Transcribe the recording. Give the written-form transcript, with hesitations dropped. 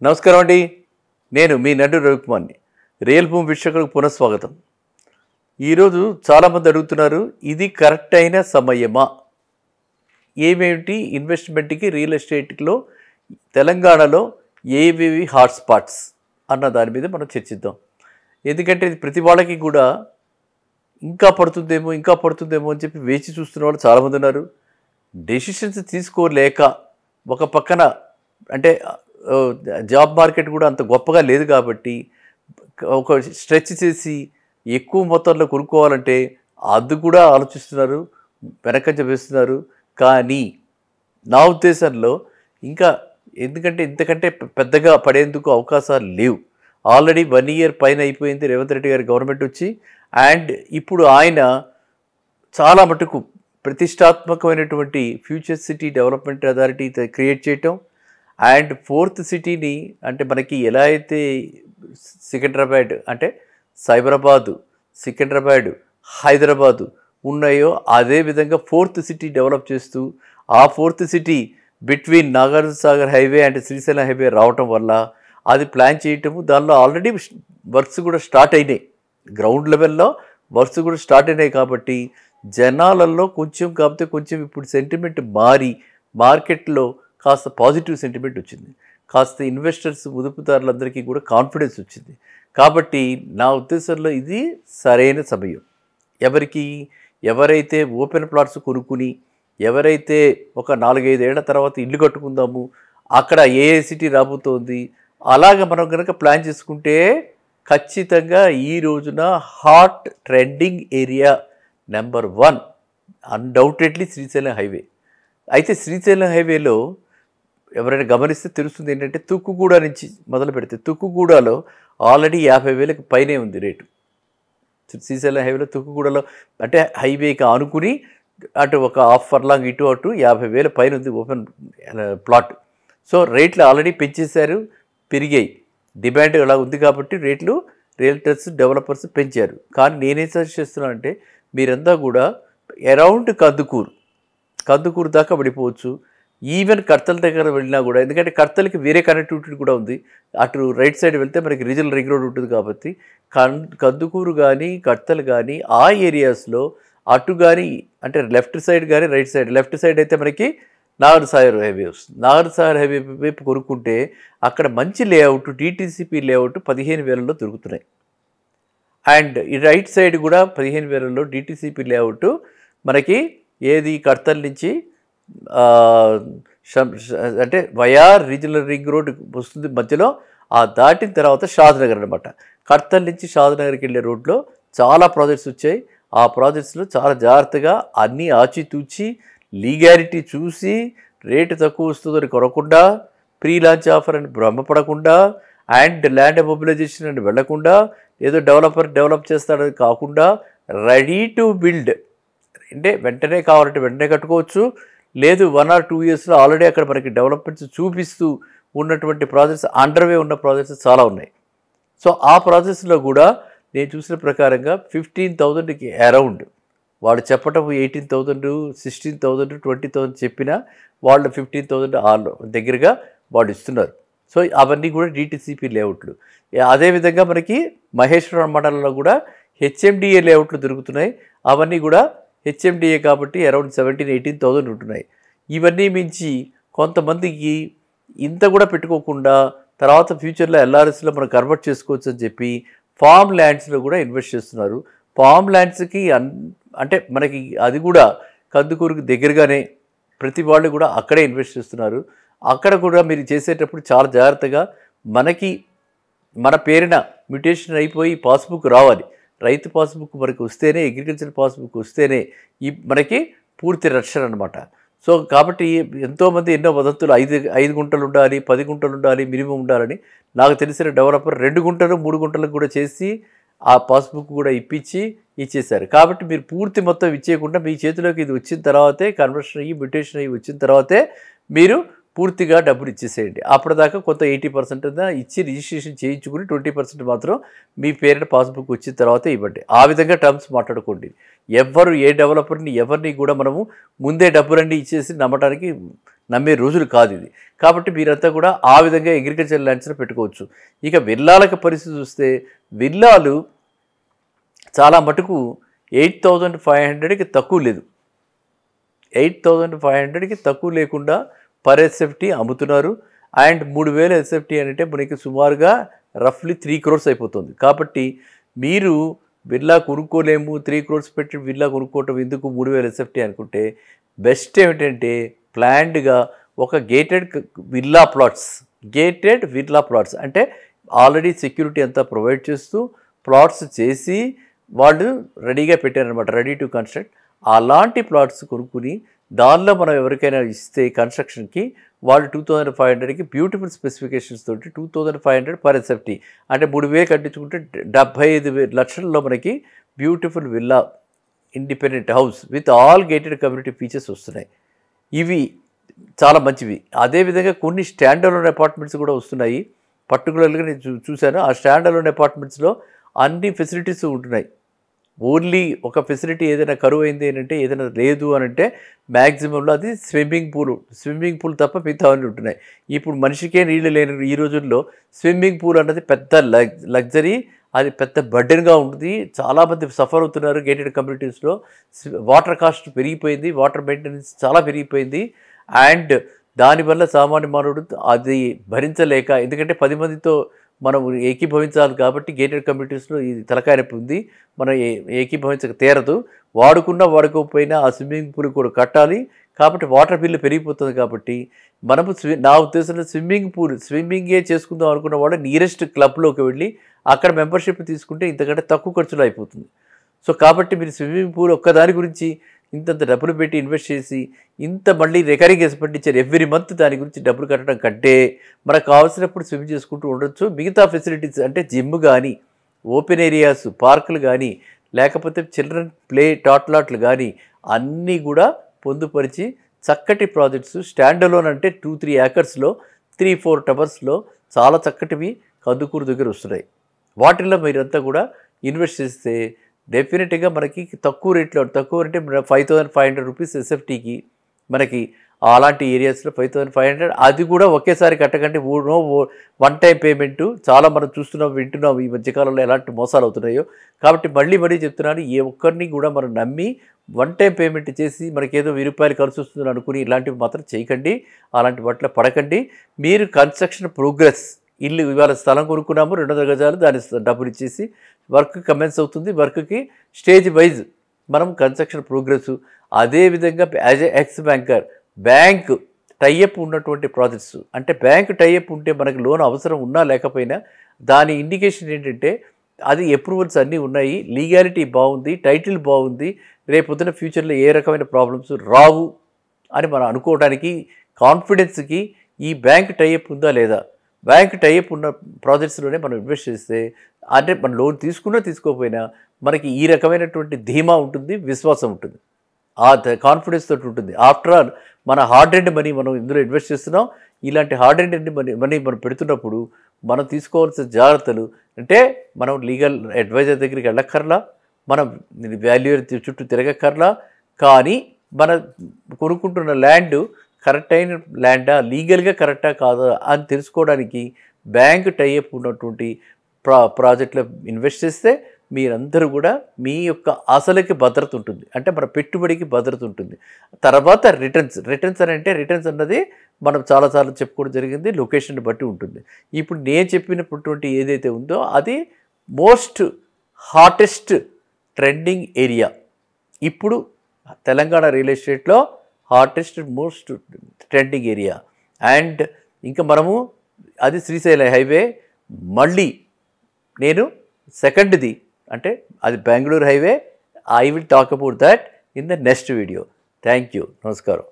నమస్కారం అండి. నేను మీ నడ్డు రవికుమార్ని. రియల్ భూమి వీక్షకులకు పునఃస్వాగతం. ఈరోజు చాలామంది అడుగుతున్నారు, ఇది కరెక్ట్ అయిన సమయమా? ఏమేమిటి ఇన్వెస్ట్మెంట్కి రియల్ ఎస్టేట్లో తెలంగాణలో ఏవేవి హాట్స్పాట్స్ అన్న దాని మీద మనం చర్చిద్దాం. ఎందుకంటే ఇది ప్రతి వాళ్ళకి కూడా ఇంకా పడుతుందేమో అని చెప్పి వేచి చూస్తున్న వాళ్ళు చాలామంది ఉన్నారు. డెసిషన్స్ తీసుకోలేక ఒక పక్కన అంటే జాబ్ మార్కెట్ కూడా అంత గొప్పగా లేదు కాబట్టి ఒక స్ట్రెచ్ చేసి ఎక్కువ మొత్తంలో కొనుక్కోవాలంటే అది కూడా ఆలోచిస్తున్నారు, వెనకంజ వేస్తున్నారు. కానీ నా ఉద్దేశంలో ఇంకా ఎందుకంటే ఇంతకంటే పెద్దగా పడేందుకు అవకాశాలు లేవు. ఆల్రెడీ 1 year పైన అయిపోయింది రేవంత్ రెడ్డి గారి గవర్నమెంట్ వచ్చి. అండ్ ఇప్పుడు ఆయన చాలా మటుకు ప్రతిష్టాత్మకమైనటువంటి future city development authority create చేయటం అండ్ 4th సిటీని అంటే మనకి ఎలా అయితే సికింద్రాబాద్ అంటే సైబరాబాదు, సికింద్రాబాద్, హైదరాబాదు ఉన్నాయో అదేవిధంగా 4th సిటీ డెవలప్ చేస్తూ ఆ 4th city between Nagarjunasagar highway and Srisailam highway రావటం వల్ల అది ప్లాన్ చేయటము, దానిలో ఆల్రెడీ వర్క్స్ కూడా స్టార్ట్ అయినాయి. గ్రౌండ్ లెవెల్లో వర్క్స్ కూడా స్టార్ట్ అయినాయి. కాబట్టి జనాలలో కాకపోతే కొంచెం ఇప్పుడు సెంటిమెంట్ మారి మార్కెట్లో కాస్త పాజిటివ్ సెంటిమెంట్ వచ్చింది. కాస్త ఇన్వెస్టర్స్ పొదుపుదారులందరికీ కూడా కాన్ఫిడెన్స్ వచ్చింది. కాబట్టి నా ఉద్దేశంలో ఇది సరైన సమయం. ఎవరైతే ఓపెన్ ప్లాట్స్ కొనుక్కుని ఎవరైతే ఒక 4-5 ఏళ్ల తర్వాత ఇల్లు కట్టుకుందాము, అక్కడ ఏ సిటీ రాబోతోంది అలాగ మనం కనుక ప్లాన్ చేసుకుంటే ఖచ్చితంగా ఈ రోజున hot trending area number 1 undoubtedly Srisailam highway. అయితే శ్రీశైలం హైవేలో ఎవరైనా గమనిస్తే తెలుస్తుంది ఏంటంటే తుక్కుగూడ నుంచి మొదలు పెడితే తుక్కుగూడలో ఆల్రెడీ 50,000కి పైనే ఉంది రేటు. శ్రీశైలం హైవేలో తుక్కుగూడలో అంటే హైవేకి ఆనుకుని అటు ఒక హాఫ్ ఫర్లాంగ్ ఇటు అటు 50,000 పైన ఉంది ఓపెన్ ప్లాట్. సో రేట్లు ఆల్రెడీ పెంచేశారు, పెరిగాయి. డిమాండ్ అలా ఉంది కాబట్టి రేట్లు రియల్టర్స్ డెవలపర్స్ పెంచారు. కానీ నేనేం సజెస్ట్ చేస్తున్నాను అంటే మీరంతా కూడా అరౌండ్ కందుకూరు దాకా పడిపోవచ్చు. ఈవెన్ కర్తల దగ్గర వెళ్ళినా కూడా, ఎందుకంటే కర్తలకి వేరే కనెక్టివిటీ కూడా ఉంది. అటు రైట్ సైడ్ వెళ్తే మనకి రీజనల్ రింగ్ రోడ్ ఉంటుంది కాబట్టి కందుకూరు కానీ కర్తలు కానీ ఆ ఏరియాస్లో అటు కానీ అంటే లెఫ్ట్ సైడ్ కానీ రైట్ సైడ్, లెఫ్ట్ సైడ్ అయితే మనకి నాగార్జునసాగర్ హైవే వస్తుంది. నాగార్జునసాగర్ హైవే వైపు కొనుక్కుంటే అక్కడ మంచి లేఅవుట్ డిటీసీపీ లేఅవుట్ 15,000లో దొరుకుతున్నాయి. అండ్ ఈ రైట్ సైడ్ కూడా 15,000లో డిటీసీపీ లేఅవుట్ మనకి ఏది కర్తల నుంచి అంటే వయా రీజనల్ రింగ్ రోడ్ వస్తుంది మధ్యలో. ఆ దాటిన తర్వాత షాద్నగర్ అనమాట. కర్తల నుంచి షాద్నగర్కి వెళ్ళే రోడ్లో చాలా ప్రాజెక్ట్స్ వచ్చాయి. ఆ ప్రాజెక్ట్స్లో చాలా జాగ్రత్తగా అన్నీ ఆచితూచి లీగాలిటీ చూసి రేటు తక్కువ వస్తుందని కొనకుండా, ప్రీ లాంచ్ ఆఫర్ అని భ్రమపడకుండా, అండ్ ల్యాండ్ మొబిలైజేషన్ అని వెళ్లకుండా, ఏదో డెవలప్ చేస్తాడని కాకుండా రెడీ టు బిల్డ్ అంటే వెంటనే కావాలంటే వెంటనే కట్టుకోవచ్చు. లేదు 1 or 2 yearsలో ఆల్రెడీ అక్కడ మనకి డెవలప్మెంట్స్ చూపిస్తూ ఉన్నటువంటి ప్రాజెక్ట్స్, అండర్వే ఉన్న ప్రాజెక్ట్స్ చాలా ఉన్నాయి. సో ఆ ప్రాజెక్ట్స్లో కూడా నేను చూసిన ప్రకారంగా 15,000కి అరౌండ్ వాడు చెప్పటం 18,000, 16,000, 20,000 చెప్పినా వాళ్ళు 15,000 దగ్గరగా వాళ్ళు ఇస్తున్నారు. సో అవన్నీ కూడా డిటీసీపీ లేఅవుట్లు. అదేవిధంగా మనకి మహేశ్వరం మండలంలో కూడా హెచ్ఎండిఏ లేఅవుట్లు దొరుకుతున్నాయి. అవన్నీ కూడా హెచ్ఎండిఏ కాబట్టి అరౌండ్ 17,000-18,000 ఉంటున్నాయి. ఇవన్నీ మించి కొంతమందికి ఇంత కూడా పెట్టుకోకుండా తర్వాత ఫ్యూచర్లో ఎల్ఆర్ఎస్లో మనం కన్వర్ట్ చేసుకోవచ్చు అని చెప్పి ఫామ్ ల్యాండ్స్లో కూడా ఇన్వెస్ట్ చేస్తున్నారు. ఫామ్ ల్యాండ్స్కి అంటే మనకి అది కూడా కందుకూరుకి దగ్గరగానే ప్రతి వాళ్ళు కూడా అక్కడే ఇన్వెస్ట్ చేస్తున్నారు. అక్కడ కూడా మీరు చేసేటప్పుడు చాలా జాగ్రత్తగా మన పేరున మ్యూటేషన్ అయిపోయి పాస్బుక్ రావాలి. రైతు పాస్బుక్ మనకి వస్తేనే, అగ్రికల్చర్ పాస్బుక్ వస్తేనే మనకి పూర్తి రక్షణ అనమాట. సో కాబట్టి ఎంతోమంది ఎన్నో వదంతులు 5 గుంటలు ఉండాలి, 10 గుంటలు ఉండాలి, మినిమం ఉండాలని. నాకు తెలిసిన డెవలపర్ 2 గుంటలు 3 గుంటలకు కూడా చేసి ఆ పాస్బుక్ కూడా ఇచ్చేశారు. కాబట్టి మీరు పూర్తి మొత్తం ఇచ్చేయకుండా మీ చేతిలోకి ఇది వచ్చిన తర్వాతే కన్వర్షన్ అయ్యి మ్యూటేషన్ అయ్యి వచ్చిన తర్వాతే మీరు పూర్తిగా డబ్బులు ఇచ్చేసేయండి. అప్పటిదాకా కొంత 80% ఇచ్చి రిజిస్ట్రేషన్ చేయించుకుని 20% మాత్రం మీ పేరున పాస్బుక్ వచ్చిన తర్వాతే ఇవ్వండి. ఆ విధంగా టర్మ్స్ మాట్లాడుకోండి. ఏ డెవలపర్ని ఎవరిని కూడా మనము ముందే డబ్బులన్నీ ఇచ్చేసి నమ్మటానికి నమ్మే రోజులు కాదు ఇది. కాబట్టి మీరంతా కూడా ఆ విధంగా అగ్రికల్చర్ ల్యాండ్స్లో పెట్టుకోవచ్చు. ఇక విల్లాలకు పరిస్థితి చూస్తే విల్లాలు చాలా మటుకు 8,500కి తక్కువ లేదు. 8,500కి తక్కువ లేకుండా పర్ ఎస్ఎఫ్టీ అమ్ముతున్నారు. అండ్ 3,000 ఎస్ఎఫ్టీ అంటే మనకి సుమారుగా రఫ్లీ 3 crores అయిపోతుంది. కాబట్టి మీరు విల్లా కొనుక్కోలేము, 3 crores పెట్టి విల్లా కొనుక్కోవటం ఎందుకు 3,000 ఎస్ఎఫ్టీ అనుకుంటే బెస్ట్ ఏమిటంటే ప్లాన్డ్గా ఒక గేటెడ్ విల్లా ప్లాట్స్ అంటే ఆల్రెడీ సెక్యూరిటీ అంతా ప్రొవైడ్ చేస్తూ ప్లాట్స్ చేసి వాళ్ళు రెడీగా పెట్టారనమాట, రెడీ టు కన్స్ట్రక్ట్. అలాంటి ప్లాట్స్ కొనుక్కుని దానిలో మనం ఎవరికైనా ఇస్తే కన్స్ట్రక్షన్కి వాళ్ళు 2,500కి బ్యూటిఫుల్ స్పెసిఫికేషన్స్ తోటి 2,500 పర్ ఎస్ఎఫ్టీ అంటే 3,000 కట్టించుకుంటే 75 లక్షల్లో మనకి beautiful villa independent house with all gated community features వస్తున్నాయి. ఇవి చాలా మంచివి. అదేవిధంగా కొన్ని స్టాండ్ అలోన్ అపార్ట్మెంట్స్ కూడా వస్తున్నాయి. పర్టికులర్గా నేను చూశాను. ఆ స్టాండ్ అలోన్ అపార్ట్మెంట్స్లో అన్ని ఫెసిలిటీస్ ఉంటున్నాయి. ఓన్లీ ఒక ఫెసిలిటీ ఏదైనా కరువు అయింది అంటే ఏదైనా లేదు అని అంటే మ్యాక్సిమంలో అది స్విమ్మింగ్ పూల్ తప్ప మిగతా అన్నీ ఉంటున్నాయి. ఇప్పుడు మనిషికే నీళ్ళు లేని ఈ రోజుల్లో స్విమ్మింగ్ పూల్ అన్నది పెద్ద లగ్జరీ, అది పెద్ద బర్డెన్గా ఉంటుంది. చాలామంది సఫర్ అవుతున్నారు గేటెడ్ కమ్యూనిటీస్లో. వాటర్ కాస్ట్ పెరిగిపోయింది, వాటర్ మెయింటెనెన్స్ చాలా పెరిగిపోయింది. అండ్ దానివల్ల సామాన్య మానవుడు అది భరించలేక, ఎందుకంటే 10 మందితో మనం ఏకీభవించాలి కాబట్టి గేటెడ్ కమ్యూనిటీస్లో ఇది తలకాయ నొప్పి ఉంది. మనం ఏకీభవించక తీరదు. వాడుకోకపోయినా ఆ స్విమ్మింగ్ పూల్ కూడా కట్టాలి. కాబట్టి వాటర్ బిల్లు పెరిగిపోతుంది. కాబట్టి మనము నా ఉద్దేశంలో స్విమ్మింగే చేసుకుందాం అనుకున్న వాడు నియరెస్ట్ క్లబ్లోకి వెళ్ళి అక్కడ మెంబర్షిప్ తీసుకుంటే ఇంతకంటే తక్కువ ఖర్చులో అయిపోతుంది. సో కాబట్టి మీరు స్విమ్మింగ్ పూల్ ఒక్కదాని గురించి ఇంతంత డబ్బులు పెట్టి ఇన్వెస్ట్ చేసి ఇంత మళ్ళీ రికరింగ్ ఎక్స్పెండిచర్ ఎవ్రీ మంత్ దాని గురించి డబ్బులు కట్టడం కంటే మనకు కావాల్సినప్పుడు స్విమ్ చేసుకుంటూ ఉండొచ్చు. మిగతా ఫెసిలిటీస్ అంటే జిమ్ కానీ, ఓపెన్ ఏరియాస్, పార్కులు కానీ, లేకపోతే చిల్డ్రన్ ప్లే టాట్లాట్లు కానీ అన్నీ కూడా పొందుపరిచి చక్కటి ప్రాజెక్ట్స్ స్టాండ్ అలోన్ అంటే 2-3 acresలో 3-4 టవర్స్లో చాలా చక్కటివి కందుకూరు దగ్గర వస్తున్నాయి. వాటిల్లో మీరంతా కూడా ఇన్వెస్ట్ చేస్తే డెఫినెట్గా మనకి తక్కువ అంటే 5,500 రూపీస్ ఎస్ఎఫ్టీకి మనకి అలాంటి ఏరియాస్లో 5,500, అది కూడా ఒకేసారి కట్టకండి. వన్ టైం పేమెంటు చాలా మనం వింటున్నాం ఈ మధ్యకాలంలో ఎలాంటి మోసాలు అవుతున్నాయో. కాబట్టి మళ్ళీ చెప్తున్నాను, ఏ ఒక్కరిని కూడా మనం నమ్మి వన్ టైం పేమెంట్ చేసి మనకేదో 1,000 రూపాయలు ఖర్చు వస్తుందని అనుకుని ఇలాంటివి మాత్రం చేయకండి, అలాంటి వాటిలో పడకండి. మీరు కన్స్ట్రక్షన్ ప్రోగ్రెస్, ఇల్లు ఇవాళ స్థలం కొనుక్కున్నాము 200 గజాలు, దాని డబ్బులు ఇచ్చేసి వర్క్ కమెన్స్ అవుతుంది. వర్క్కి స్టేజ్ వైజ్ మనం కన్స్ట్రక్షన్ ప్రోగ్రెస్. అదేవిధంగా as X banker bank tie up ఉన్నటువంటి ప్రాజెక్ట్స్, అంటే బ్యాంక్ టైఅప్ ఉంటే మనకి లోన్ అవసరం ఉన్నా లేకపోయినా దాని ఇండికేషన్ ఏంటంటే అది అప్రూవల్స్ అన్నీ ఉన్నాయి, లీగాలిటీ బాగుంది, టైటిల్ బాగుంది, రేపొద్దున ఫ్యూచర్లో ఏ రకమైన ప్రాబ్లమ్స్ రావు అని మనం అనుకోవడానికి కాన్ఫిడెన్స్కి ఈ బ్యాంక్ టైఅప్ ఉందా లేదా, బ్యాంక్ టైఅప్ ఉన్న ప్రాజెక్ట్స్లోనే మనం ఇన్వెస్ట్ చేస్తే అంటే మనం లోన్ తీసుకున్నా తీసుకోకపోయినా మనకి ఈ రకమైనటువంటి ధీమా ఉంటుంది, విశ్వాసం ఉంటుంది, ఆ కాన్ఫిడెన్స్ తోటి ఉంటుంది. ఆఫ్టర్ ఆల్ మన హార్డ్ అండ్ మనీ మనం ఇందులో ఇన్వెస్ట్ చేస్తున్నాం. ఇలాంటి హార్డ్ అండ్ మనీ మనం పెడుతున్నప్పుడు మనం తీసుకోవాల్సిన జాగ్రత్తలు అంటే మనం లీగల్ అడ్వైజర్ దగ్గరికి వెళ్ళక్కర్లా, మనం వాల్యూయర్ చుట్టూ తిరగక్కర్లా. కానీ మన కొనుక్కుంటున్న ల్యాండ్ కరెక్ట్ అయిన ల్యాండా, లీగల్గా కరెక్టా కాదా అని తెలుసుకోవడానికి బ్యాంక్ టైఅప్ ఉన్నటువంటి ప్రాజెక్టులో ఇన్వెస్ట్ చేస్తే మీరందరూ కూడా మీ యొక్క అసలుకి భద్రత ఉంటుంది, అంటే మన పెట్టుబడికి భద్రత ఉంటుంది. తర్వాత రిటర్న్స్ అని అంటే రిటర్న్స్ అన్నది మనం చాలాసార్లు చెప్పుకోవడం జరిగింది, లొకేషన్ బట్టి ఉంటుంది. ఇప్పుడు నేను చెప్పినటువంటి ఏదైతే ఉందో అది మోస్ట్ హాటెస్ట్ ట్రెండింగ్ ఏరియా ఇప్పుడు తెలంగాణ రియల్ ఎస్టేట్లో మోస్ట్ ట్రెండింగ్ ఏరియా. అండ్ ఇంకా మనము అది శ్రీశైలం హైవే, మళ్ళీ నేను సెకండ్ది అంటే అది Bengaluru highway. I will talk about that in the next video. Thank you. నమస్కారం.